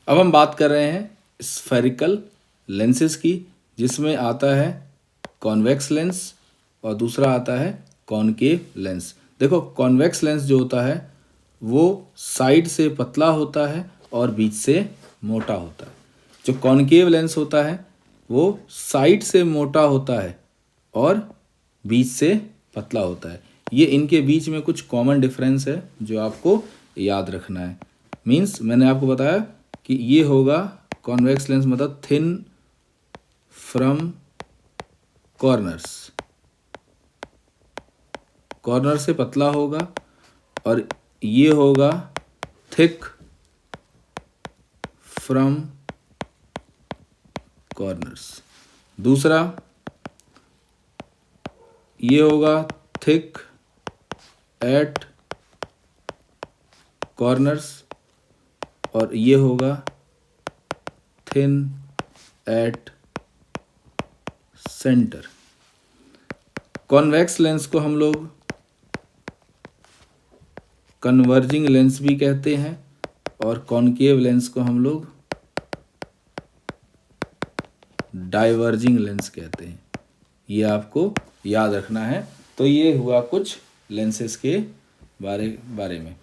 अब हम बात कर रहे हैं स्फेरिकल लेंसेज की, जिसमें आता है कॉन्वेक्स लेंस और दूसरा आता है कॉनकेव लेंस। देखो कॉन्वेक्स लेंस जो होता है वो साइड से पतला होता है और बीच से मोटा होता है। जो कॉनकेव लेंस होता है वो साइड से मोटा होता है और बीच से पतला होता है। ये इनके बीच में कुछ कॉमन डिफरेंस है जो आपको याद रखना है। मीन्स मैंने आपको बताया कि ये होगा कॉन्वेक्स लेंस मतलब थिन फ्रॉम कॉर्नर्स, कॉर्नर से पतला होगा, और ये होगा थिक फ्रॉम कॉर्नर्स। दूसरा ये होगा थिक एट कॉर्नर्स और ये होगा thin at centre. Convex lens को हम लोग कन्वर्जिंग लेंस भी कहते हैं और कॉनकेव लेंस को हम लोग डाइवर्जिंग लेंस कहते हैं। ये आपको याद रखना है। तो ये हुआ कुछ लेंसेज के बारे में।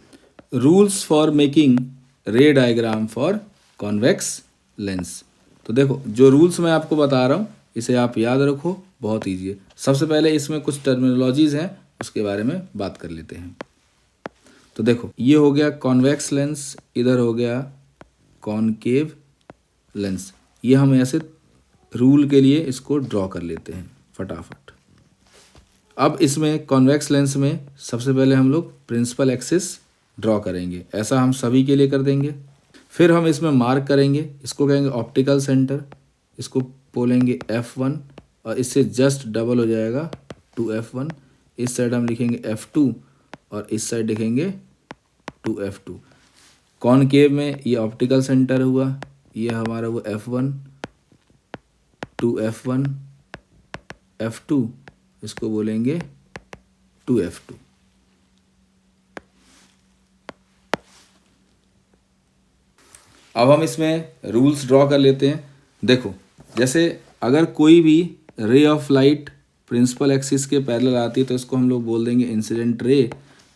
रूल्स फॉर मेकिंग रे डायग्राम फॉर कॉन्वेक्स लेंस। तो देखो जो रूल्स मैं आपको बता रहा हूँ इसे आप याद रखो, बहुत ईजी है। सबसे पहले इसमें कुछ टर्मिनोलॉजीज हैं, उसके बारे में बात कर लेते हैं। तो देखो ये हो गया कॉन्वेक्स लेंस, इधर हो गया कॉनकेव लेंस। ये हम ऐसे रूल के लिए इसको ड्रॉ कर लेते हैं फटाफट। अब इसमें कॉन्वेक्स लेंस में सबसे पहले हम लोग प्रिंसिपल एक्सिस ड्रॉ करेंगे, ऐसा हम सभी के लिए कर देंगे। फिर हम इसमें मार्क करेंगे, इसको कहेंगे ऑप्टिकल सेंटर, इसको बोलेंगे F1 और इससे जस्ट डबल हो जाएगा 2F1। इस साइड हम लिखेंगे F2 और इस साइड लिखेंगे 2F2। कॉनकेव में ये ऑप्टिकल सेंटर हुआ, ये हमारा वो F1, 2F1, F2, इसको बोलेंगे 2F2। अब हम इसमें रूल्स ड्रॉ कर लेते हैं। देखो जैसे अगर कोई भी ray of light principal axis के पैरेलल आती है तो इसको हम लोग बोल देंगे इंसिडेंट रे।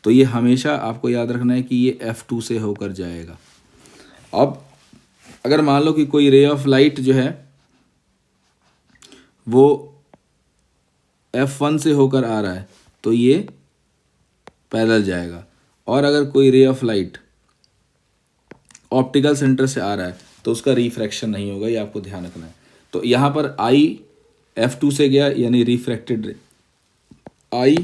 तो ये हमेशा आपको याद रखना है कि ये F2 से होकर जाएगा। अब अगर मान लो कि कोई रे ऑफ लाइट जो है वो F1 से होकर आ रहा है तो ये पैरेलल जाएगा। और अगर कोई रे ऑफ लाइट ऑप्टिकल सेंटर से आ रहा है तो उसका रिफ्रैक्शन नहीं होगा, ये आपको ध्यान रखना है। तो यहाँ पर I F2 से गया यानी रिफ्रैक्टेड रे, I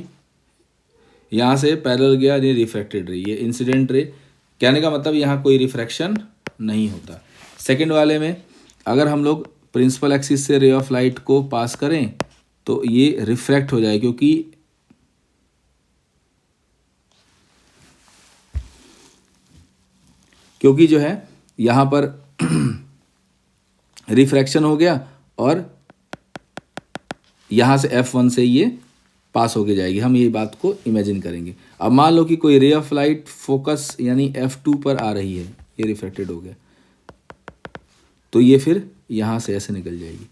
यहाँ से पैरेलल गया यानी रिफ्रैक्टेड रे, ये इंसिडेंट रे। कहने का मतलब यहाँ कोई रिफ्रैक्शन नहीं होता। सेकंड वाले में अगर हम लोग प्रिंसिपल एक्सिस से रे ऑफ लाइट को पास करें तो ये रिफ्रैक्ट हो जाए, क्योंकि जो है यहाँ पर रिफ्रैक्शन हो गया और यहाँ से F1 से ये पास होके जाएगी। हम ये बात को इमेजिन करेंगे। अब मान लो कि कोई रे ऑफ लाइट फोकस यानी F2 पर आ रही है, ये रिफ्रैक्टेड हो गया, तो ये फिर यहाँ से ऐसे निकल जाएगी।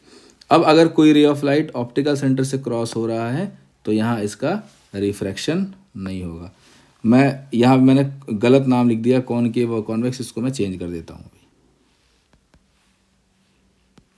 अब अगर कोई रे ऑफ लाइट ऑप्टिकल सेंटर से क्रॉस हो रहा है तो यहाँ इसका रिफ्रैक्शन नहीं होगा। मैंने गलत नाम लिख दिया कॉनकेव और कॉन्वेक्स, इसको मैं चेंज कर देता हूँ।